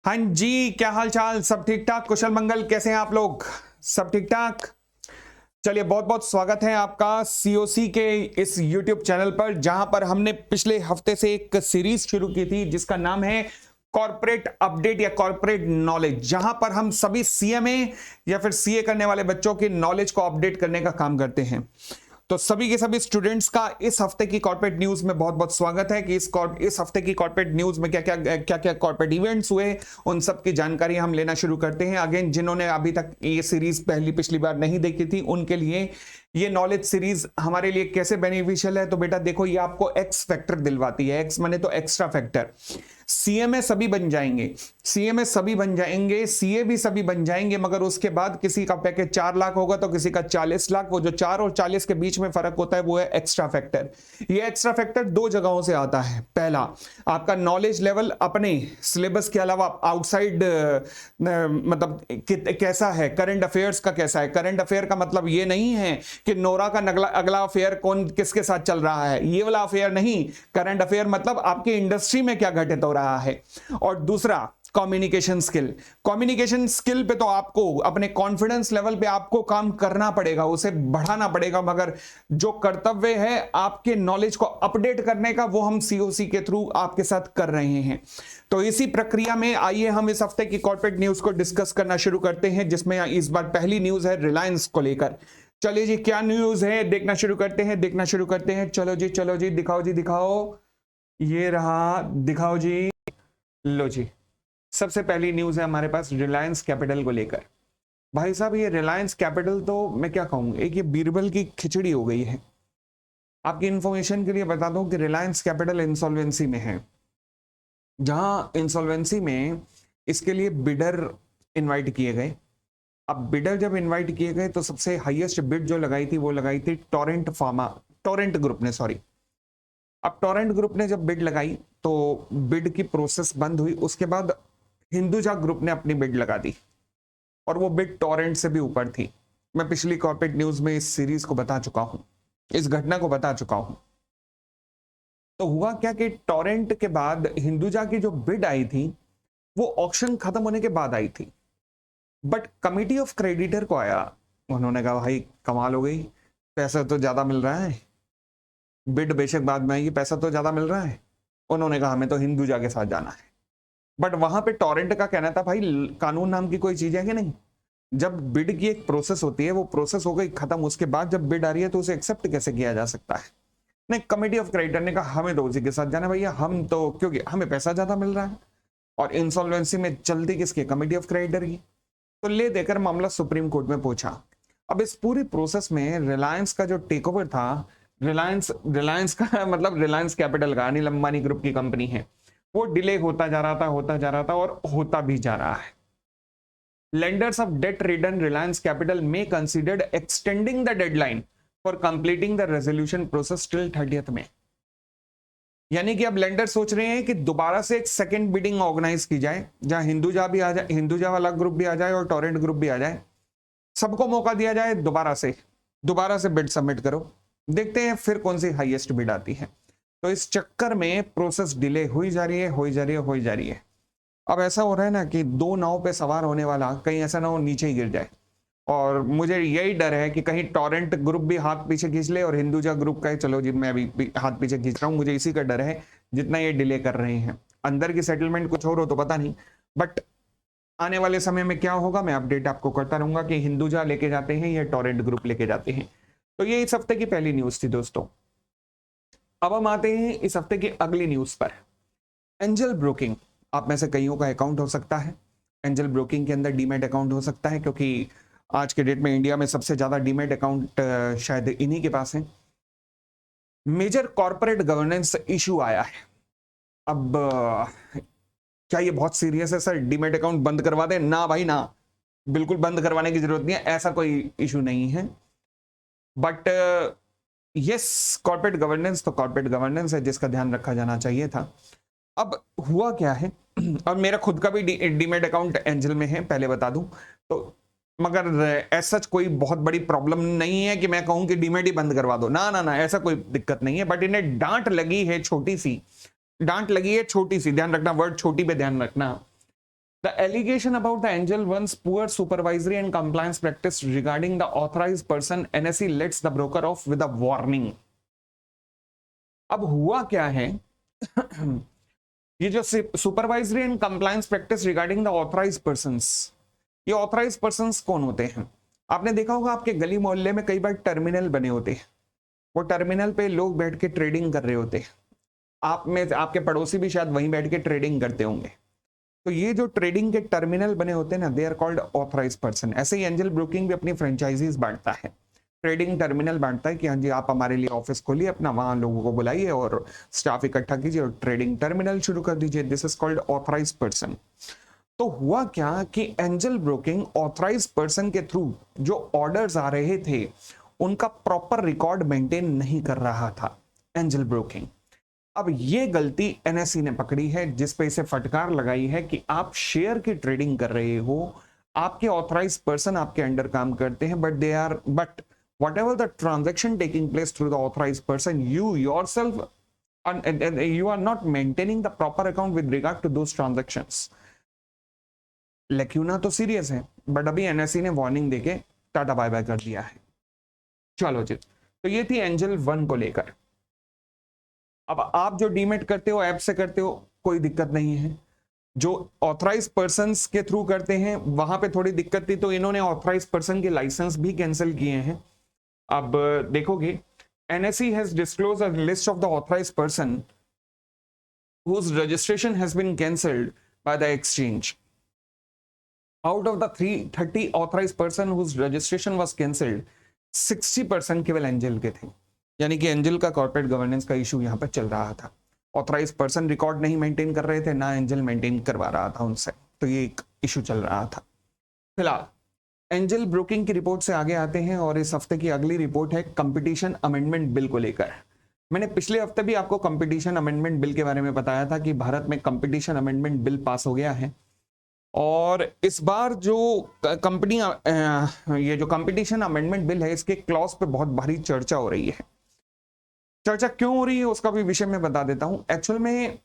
हाँ जी, क्या हाल चाल? सब ठीक ठाक, कुशल मंगल? कैसे हैं आप लोग? सब ठीक ठाक? चलिए, बहुत बहुत स्वागत है आपका सीओसी के इस यूट्यूब चैनल पर, जहां पर हमने पिछले हफ्ते से एक सीरीज शुरू की थी जिसका नाम है कॉर्पोरेट अपडेट या कॉर्पोरेट नॉलेज, जहां पर हम सभी सीएमए या फिर सीए करने वाले बच्चों की नॉलेज को अपडेट करने का काम करते हैं। तो सभी के सभी स्टूडेंट्स का इस हफ्ते की कॉर्पोरेट न्यूज में बहुत बहुत स्वागत है कि इस हफ्ते की कॉर्पोरेट न्यूज में क्या क्या कॉर्पोरेट इवेंट्स हुए, उन सब की जानकारी हम लेना शुरू करते हैं। अगेन, जिन्होंने अभी तक ये सीरीज पिछली बार नहीं देखी थी, उनके लिए ये नॉलेज सीरीज हमारे लिए कैसे बेनिफिशियल है, तो बेटा देखो, ये आपको एक्स फैक्टर दिलवाती है। एक्स माने तो एक्स्ट्रा फैक्टर। सीएमए सभी बन जाएंगे, सीएमए सभी बन जाएंगे, सीए भी सभी बन जाएंगे, मगर उसके बाद किसी का पैकेज 4 लाख होगा तो किसी का 40 लाख। वो जो 4 और 40 के बीच में फर्क होता है वो है एक्स्ट्रा फैक्टर। ये एक्स्ट्रा फैक्टर दो जगहों से आता है। पहला, आपका नॉलेज लेवल अपने सिलेबस के अलावा आउटसाइड मतलब कैसा है, करंट अफेयर्स का कैसा है। करंट अफेयर का मतलब ये नहीं है कि नोरा का अगला अफेयर कौन किसके साथ चल रहा है, ये वाला अफेयर नहीं। करंट अफेयर मतलब आपकी इंडस्ट्री में क्या घटित हो रहा है। और दूसरा, कम्युनिकेशन स्किल। कम्युनिकेशन स्किल पे तो आपको अपने कॉन्फिडेंस लेवल पे आपको काम करना पड़ेगा, उसे बढ़ाना पड़ेगा, मगर जो कर्तव्य है आपके नॉलेज को अपडेट करने का, वो हम सीओसी के थ्रू आपके साथ कर रहे हैं। तो इसी प्रक्रिया में आइए हम इस हफ्ते की कॉर्पोरेट न्यूज को डिस्कस करना शुरू करते हैं, जिसमें इस बार पहली न्यूज है रिलायंस को लेकर। चलिए जी, क्या न्यूज है देखना शुरू करते हैं, देखना शुरू करते हैं। चलो जी, चलो जी, दिखाओ जी, दिखाओ। ये रहा, दिखाओ जी। लो जी, सबसे पहली न्यूज है हमारे पास रिलायंस कैपिटल को लेकर। भाई साहब, ये रिलायंस कैपिटल तो मैं क्या कहूं, एक ये बीरबल की खिचड़ी हो गई है। आपकी इंफॉर्मेशन के लिए बता दूं कि रिलायंस कैपिटल इंसॉल्वेंसी में है, जहां इंसॉल्वेंसी में इसके लिए बिडर इनवाइट किए गए। अब बिडर जब इनवाइट किए गए तो सबसे हाईएस्ट बिड जो लगाई थी वो लगाई थी टोरेंट ग्रुप ने, सॉरी। अब टोरेंट ग्रुप ने जब बिड लगाई तो बिड की प्रोसेस बंद हुई। उसके बाद हिंदुजा ग्रुप ने अपनी बिड लगा दी और वो बिड टोरेंट से भी ऊपर थी। मैं पिछली कॉर्पोरेट न्यूज में इस सीरीज को बता चुका हूं, इस घटना को बता चुका हूं। तो हुआ क्या कि टोरेंट के बाद हिंदुजा की जो बिड आई थी वो ऑक्शन खत्म होने के बाद आई थी, बट कमिटी ऑफ क्रेडिटर को आया। उन्होंने कहा भाई कमाल हो गई, पैसा तो ज्यादा मिल रहा है, बिड बेशक बाद में आएगी, पैसा तो ज्यादा मिल रहा है। उन्होंने कहा हमें तो हिंदुजा के साथ जाना है। बट वहां पे टोरेंट का कहना था भाई कानून नाम की कोई चीज है कि नहीं। जब बिड की एक प्रोसेस होती है, वो प्रोसेस हो गई खत्म, उसके बाद जब बिड आ रही है तो उसे एक्सेप्ट कैसे किया जा सकता है। नहीं, कमिटी ऑफ क्रेडिटर ने कहा हमें तो उसी के साथ जाना है भैया, हम तो क्योंकि हमें पैसा ज्यादा मिल रहा है। और इंसॉल्वेंसी में चलती किसकी, कमिटी ऑफ क्रेडिटर की। तो ले देकर मामला सुप्रीम कोर्ट में पहुंचा। अब इस पूरी प्रोसेस में रिलायंस का जो टेक ओवर था, रिलायंस का मतलब रिलायंस कैपिटल का, अनिल अंबानी ग्रुप की कंपनी है, वो डिले होता जा रहा था, होता जा रहा था और होता भी जा रहा है। Lenders of debt-ridden Reliance Capital may consider extending the deadline for completing the resolution process till 30th May। यानी कि अब लेंडर सोच रहे हैं कि दोबारा से एक सेकंड बिडिंग ऑर्गेनाइज की जाए, जहां हिंदुजा भी आ जाए, हिंदुजा वाला ग्रुप भी आ जाए और टोरेंट ग्रुप भी आ जाए। सबको मौका दिया जाए, दोबारा से बिड सबमिट करो, देखते हैं फिर कौन सी हाईएस्ट बिड आती है। तो इस चक्कर में प्रोसेस डिले हुई जा रही है, हुई जा रही है, हुई जा रही है। अब ऐसा हो रहा है ना कि दो नाव पे सवार होने वाला कहीं ऐसा ना हो नीचे ही गिर जाए। और मुझे यही डर है कि कहीं टोरेंट ग्रुप भी हाथ पीछे खींच ले और हिंदुजा ग्रुप का चलो जी मैं भी हाथ पीछे खींच रहा हूं। मुझे इसी का डर है, जितना ये डिले कर रहे हैं। अंदर की सेटलमेंट कुछ और हो तो पता नहीं, बट आने वाले समय में क्या होगा मैं अपडेट आपको करता रहूंगा कि हिंदुजा लेके जाते हैं या टोरेंट ग्रुप लेके जाते हैं। तो ये इस हफ्ते की पहली न्यूज थी दोस्तों। अब हम आते हैं इस हफ्ते की अगली न्यूज पर। एंजल ब्रोकिंग, आप में से कईयों का अकाउंट हो सकता है। एंजल ब्रोकिंग के अंदर डीमैट अकाउंट हो सकता है, क्योंकि आज के डेट में इंडिया में सबसे ज्यादा डीमैट अकाउंट शायद इन्हीं के पास है। मेजर कॉर्पोरेट गवर्नेंस इशू आया है। अब क्या ये बहुत सीरियस है सर, डीमैट अकाउंट बंद करवा दें? ना भाई ना, बिल्कुल बंद करवाने की जरूरत नहीं है, ऐसा कोई इशू नहीं है। बट यस, कॉर्पोरेट गवर्नेंस तो कॉर्पोरेट गवर्नेंस है, जिसका ध्यान रखा जाना चाहिए था। अब हुआ क्या है, अब मेरा खुद का भी डीमेट अकाउंट एंजल में है, पहले बता दूं तो। मगर एज सच कोई बहुत बड़ी प्रॉब्लम नहीं है कि मैं कहूं कि डीमेट ही बंद करवा दो, ना ना ना, ऐसा कोई दिक्कत नहीं है। बट इन्हें डांट लगी है, छोटी सी डांट लगी है, छोटी सी, ध्यान रखना, वर्ड छोटी पे ध्यान रखना। The allegation about the Angel One's poor supervisory and compliance practice regarding the authorized person, NSE lets the broker off with a warning. अब हुआ क्या है ये जो supervisory and compliance practice regarding the authorise persons, ये authorise persons कौन होते हैं? आपने देखा होगा आपके गली मोहल्ले में कई बार टर्मिनल बने होते हैं, वो टर्मिनल पे लोग बैठ के ट्रेडिंग कर रहे होते हैं। आप में आपके पड़ोसी भी शायद वहीं बैठ के ट्रेडिंग करते होंगे। तो ये जो ट्रेडिंग के टर्मिनल बने होते हैं ना, they are called authorise person. ऐसे ही एंजल ब्रोकिंग भी अपनी फ्रेंचाइजीज बांटता है, ट्रेडिंग टर्मिनल बांटता है कि हाँ जी आप हमारे लिए ऑफिस खोलिए अपना, वहां लोगों को बुलाइए और स्टाफ इकट्ठा कीजिए और ट्रेडिंग टर्मिनल शुरू कर दीजिए। This is called authorise person. तो हुआ क्या कि एंजल ब्रोकिंग ऑथराइज पर्सन के थ्रू जो ऑर्डर्स आ रहे थे उनका प्रॉपर रिकॉर्ड मेंटेन नहीं कर रहा था एंजल ब्रोकिंग। अब ये गलती एनएसई ने पकड़ी है, जिस पे इसे फटकार लगाई है कि आप शेयर की ट्रेडिंग कर रहे हो, आपके ऑथराइज पर्सन आपके अंडर काम करते हैं, but whatever the transaction taking place through the authorized person, you yourself you are not maintaining the proper account with regard to those transactions. लेक्यूना तो सीरियस है, बट अभी एनएसई ने वार्निंग देके tata bye bye कर दिया है। चलो जी, तो ये थी एंजल वन को लेकर। अब आप जो डीमेट करते हो ऐप से करते हो कोई दिक्कत नहीं है, जो ऑथराइज पर्संस के थ्रू करते हैं वहां पे थोड़ी दिक्कत थी, तो इन्होंने ऑथराइज पर्सन के लाइसेंस भी कैंसिल किए हैं। अब देखोगे NSE has disclosed a list of the authorized person whose registration has been cancelled by the exchange. Out of the 330 authorized person whose registration was cancelled, 60% केवल एंजल के थे। यानी कि एंजल का कॉर्पोरेट गवर्नेंस का इशू यहाँ पर चल रहा था। ऑथराइज पर्सन रिकॉर्ड नहीं मेंटेन कर रहे थे, ना एंजल मेंटेन करवा रहा था उनसे, तो ये एक इशू चल रहा था। फिलहाल एंजल ब्रोकिंग की रिपोर्ट से आगे आते हैं और इस हफ्ते की अगली रिपोर्ट है कंपटीशन अमेंडमेंट बिल को लेकर। मैंने पिछले हफ्ते भी आपको कंपटीशन अमेंडमेंट बिल के बारे में बताया था कि भारत में कंपटीशन अमेंडमेंट बिल पास हो गया है, और इस बार जो ये जो कंपटीशन अमेंडमेंट बिल है इसके क्लॉज पे बहुत भारी चर्चा हो रही है। चर्चा क्यों हो रही है उसका भी विषय में बता देता हूं। एक्चुअल में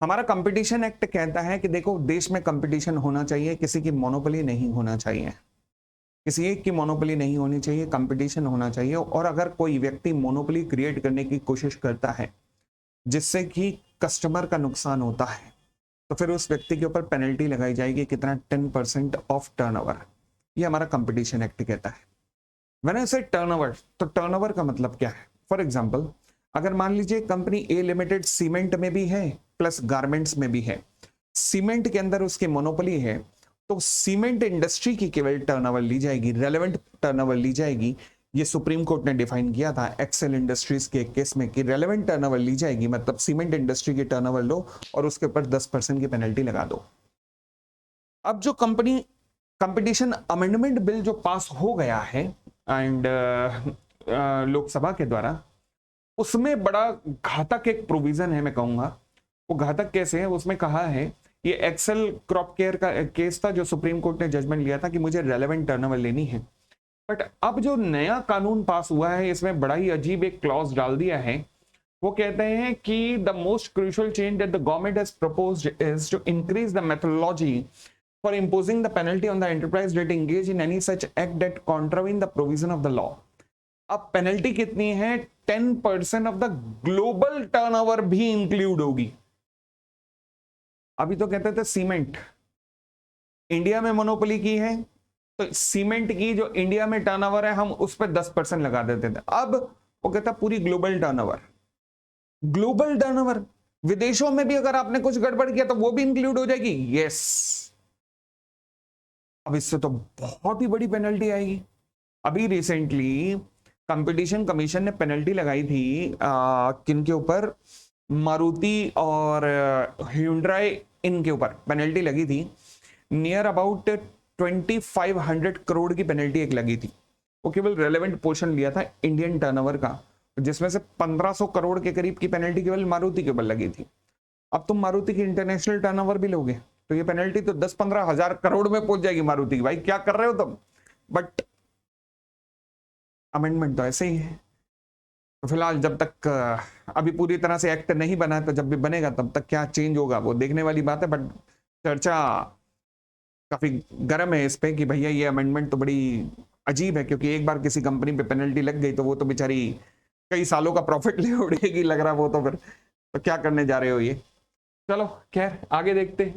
हमारा कंपटीशन एक्ट कहता है कि देखो देश में कंपटीशन होना चाहिए, किसी की मोनोपोली नहीं होना चाहिए, किसी एक की मोनोपोली नहीं होनी चाहिए, कंपटीशन होना चाहिए। और अगर कोई व्यक्ति मोनोपोली क्रिएट करने की कोशिश करता है जिससे कि कस्टमर का नुकसान होता है, तो फिर उस व्यक्ति के ऊपर पेनल्टी लगाई जाएगी, कितना 10% ऑफ टर्नओवर। ये हमारा कंपटीशन एक्ट कहता है। व्हेन आई से टर्नओवर, तो टर्नओवर का मतलब क्या है? फॉर एग्जांपल, अगर मान लीजिए कंपनी ए लिमिटेड सीमेंट में भी है प्लस गारमेंट्स में भी है, सीमेंट के अंदर उसकी मोनोपोली है, तो सीमेंट इंडस्ट्री की केवल टर्नओवर ली जाएगी, रेलेवेंट टर्नओवर ली जाएगी। ये सुप्रीम कोर्ट ने डिफाइन किया था एक्सेल इंडस्ट्रीज के केस में कि रेलेवेंट टर्नओवर ली जाएगी, मतलब सीमेंट इंडस्ट्री की टर्नओवर लो और उसके ऊपर 10% की पेनल्टी लगा दो। अब जो कंपटीशन अमेंडमेंट बिल जो पास हो गया है एंड लोकसभा के द्वारा, उसमें बड़ा घातक एक प्रोविजन है, मैं कहूंगा। वो घातक कैसे है? उसमें कहा है, ये एक्सेल क्रॉप केयर का केस था जो सुप्रीम कोर्ट ने जजमेंट लिया था कि मुझे रेलेवेंट टर्नओवर लेनी है। बट अब जो नया कानून पास हुआ है इसमें बड़ा ही अजीब एक क्लॉज डाल दिया है। वो कहते हैं कि the most crucial change that the government has proposed is to increase the methodology for imposing the penalty on the enterprise that engage in any such act that contravene the provision of the law. अब penalty कितनी है? 10% of the global turnover भी include होगी। अभी तो कहते थे cement India में मोनोपोली की है, तो सीमेंट की जो इंडिया में टर्नओवर है हम उस पर 10% लगा देते थे। अब वो कहता पूरी ग्लोबल टर्नओवर, ग्लोबल टर्नओवर, विदेशों में भी अगर आपने कुछ गड़बड़ किया तो वो भी इंक्लूड हो जाएगी। यस, अब इससे तो बहुत ही बड़ी पेनल्टी आएगी। अभी रिसेंटली कंपटीशन कमीशन ने पेनल्टी लगाई थी किनके ऊपर? मारुति और ह्यूंडई, इनके ऊपर पेनल्टी लगी थी। नियर अबाउट 2500 करोड़ की पेनल्टी एक लगी थी। वो केवल रेलेवेंट पोर्शन लिया था इंडियन टर्नओवर का, जिसमें से 1500 करोड़ के करीब की पेनल्टी केवल मारुति के ऊपर लगी थी। अब तुम मारुति की इंटरनेशनल टर्नओवर भी लोगे तो ये पेनल्टी तो 10-15 हजार करोड़ में पहुंच जाएगी मारुति की। भाई क्या कर रहे हो तुम? बट अमेंडमेंट तो ऐसे ही है। तो फिलहाल जब तक अभी पूरी तरह से एक्ट नहीं बना है, तो जब भी बनेगा तब तक क्या चेंज होगा वो देखने वाली बात है। बट चर्चा काफी गर्म है इस पे कि भैया ये अमेंडमेंट तो बड़ी अजीब है, क्योंकि एक बार किसी कंपनी पे पेनल्टी लग गई तो वो तो बेचारी कई सालों का प्रॉफिट ले उड़ेगी लग रहा वो तो। फिर तो क्या करने जा रहे हो ये। चलो खैर आगे देखते।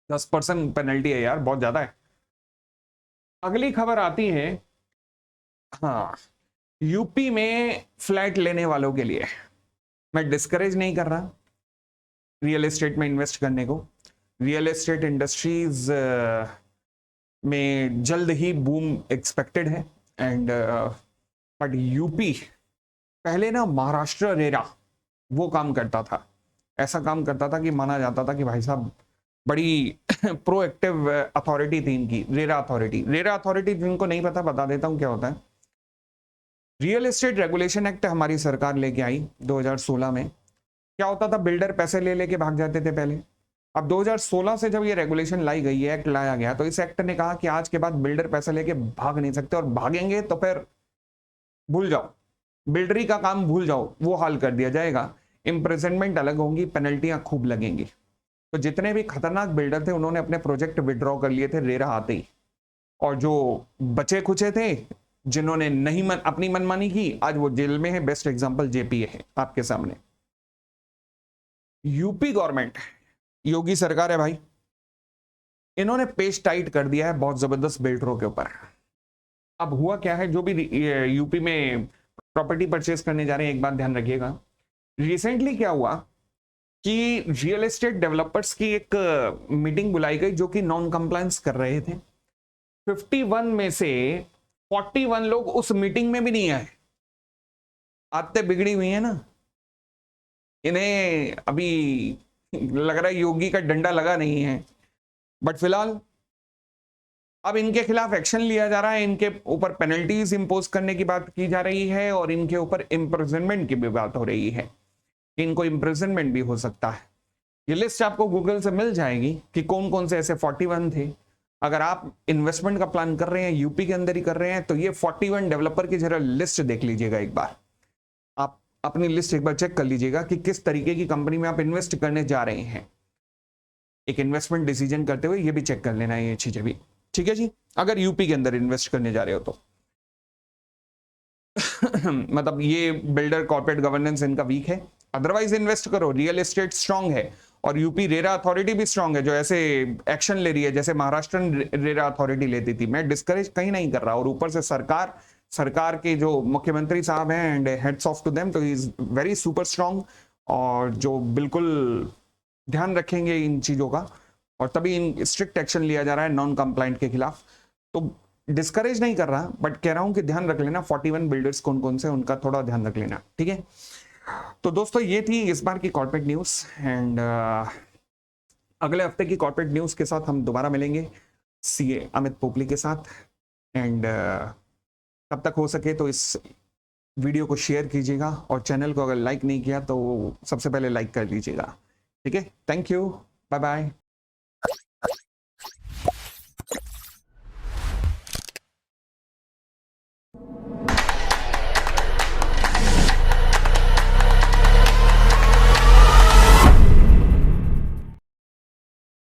10% पेनल्टी है यार, बहुत ज्यादा है। अगली खबर आती है, हाँ, यूपी में फ्लैट लेने वालों के लिए। मैं डिस्करेज नहीं कर रहा रियल एस्टेट में इन्वेस्ट करने को। रियल एस्टेट इंडस्ट्रीज में जल्द ही बूम एक्सपेक्टेड है। एंड बट यूपी पहले ना महाराष्ट्र रेरा वो काम करता था, ऐसा काम करता था कि माना जाता था कि भाई साहब बड़ी प्रोएक्टिव अथॉरिटी थी इनकी, रेरा अथॉरिटी। रेरा अथॉरिटी जिनको नहीं पता बता देता हूं क्या होता है। रियल एस्टेट रेगुलेशन एक्ट हमारी सरकार लेके आई 2016 में। क्या होता था, बिल्डर पैसे ले लेके भाग जाते थे पहले। अब 2016 से जब ये रेगुलेशन लाई गई है, एक्ट लाया गया, तो इस एक्ट ने कहा कि आज के बाद बिल्डर पैसे लेके भाग नहीं सकते, और भागेंगे तो फिर भूल जाओ, बिल्डरी का काम भूल जाओ, वो हाल कर दिया जाएगा। इम्प्रिजनमेंट अलग होंगी, पेनल्टियां खूब लगेंगी। तो जितने भी खतरनाक बिल्डर थे उन्होंने अपने प्रोजेक्ट विड्रॉ कर लिए थे रेरा आते ही, और जो बचे खुचे थे जिन्होंने नहीं अपनी मनमानी की, आज वो जेल में है। बेस्ट एग्जांपल जेपीए है आपके सामने। यूपी गवर्नमेंट, योगी सरकार है भाई, इन्होंने पेच टाइट कर दिया है बहुत जबरदस्त बिल्डरों के ऊपर। अब हुआ क्या है, जो भी यूपी में प्रॉपर्टी परचेज करने जा रहे हैं, एक बात ध्यान रखिएगा। रिसेंटली क्या हुआ कि रियल एस्टेट डेवलपर्स की एक मीटिंग बुलाई गई जो कि नॉन कंप्लायंस कर रहे थे। 51 में से 41 लोग उस मीटिंग में भी नहीं आए। आदतें बिगड़ी हुई है ना इन्हें, अभी लग रहा है योगी का डंडा लगा नहीं है। बट फिलहाल अब इनके खिलाफ एक्शन लिया जा रहा है, इनके ऊपर पेनल्टीज इंपोज करने की बात की जा रही है, और इनके ऊपर इम्प्रिजनमेंट की भी बात हो रही है। इनको इम्प्रिजनमेंट भी हो सकता है। ये लिस्ट आपको गूगल से मिल जाएगी कि कौन कौन से ऐसे 41 थे। अगर आप इन्वेस्टमेंट का प्लान कर रहे हैं, यूपी के अंदर ही कर रहे हैं, तो ये 41 डेवलपर की जरा लिस्ट देख लीजिएगा एक बार। आप अपनी लिस्ट एक बार चेक कर लीजिएगा कि किस तरीके की कंपनी में आप इन्वेस्ट करने जा रहे हैं। एक इन्वेस्टमेंट डिसीजन करते हुए ये भी चेक कर लेना है ये चीजें भी, ठीक है जी, अगर यूपी के अंदर इन्वेस्ट करने जा रहे हो तो। मतलब ये बिल्डर कॉर्पोरेट गवर्नेंस इनका वीक है, अदरवाइज इन्वेस्ट करो। रियल एस्टेट स्ट्रांग है, और यूपी रेरा अथॉरिटी भी स्ट्रांग है जो ऐसे एक्शन ले रही है जैसे महाराष्ट्र रेरा अथॉरिटी लेती थी। मैं डिस्करेज कहीं नहीं कर रहा, और ऊपर से सरकार के जो मुख्यमंत्री साहब हैं, and heads off to them, तो इज वेरी सुपर स्ट्रांग, और जो बिल्कुल ध्यान रखेंगे इन चीजों का, और तभी इन स्ट्रिक्ट एक्शन लिया जा रहा है नॉन कंप्लाइंट के खिलाफ। तो डिस्करेज नहीं कर रहा, बट कह रहा हूं कि ध्यान रख लेना 41 बिल्डर्स कौन कौन से, उनका थोड़ा ध्यान रख लेना, ठीक है। तो दोस्तों ये थी इस बार की कॉर्पोरेट न्यूज, एंड अगले हफ्ते की कॉर्पोरेट न्यूज के साथ हम दोबारा मिलेंगे सीए अमित पोपली के साथ। एंड तब तक हो सके तो इस वीडियो को शेयर कीजिएगा, और चैनल को अगर लाइक नहीं किया तो सबसे पहले लाइक कर लीजिएगा, ठीक है। Thank you, bye bye.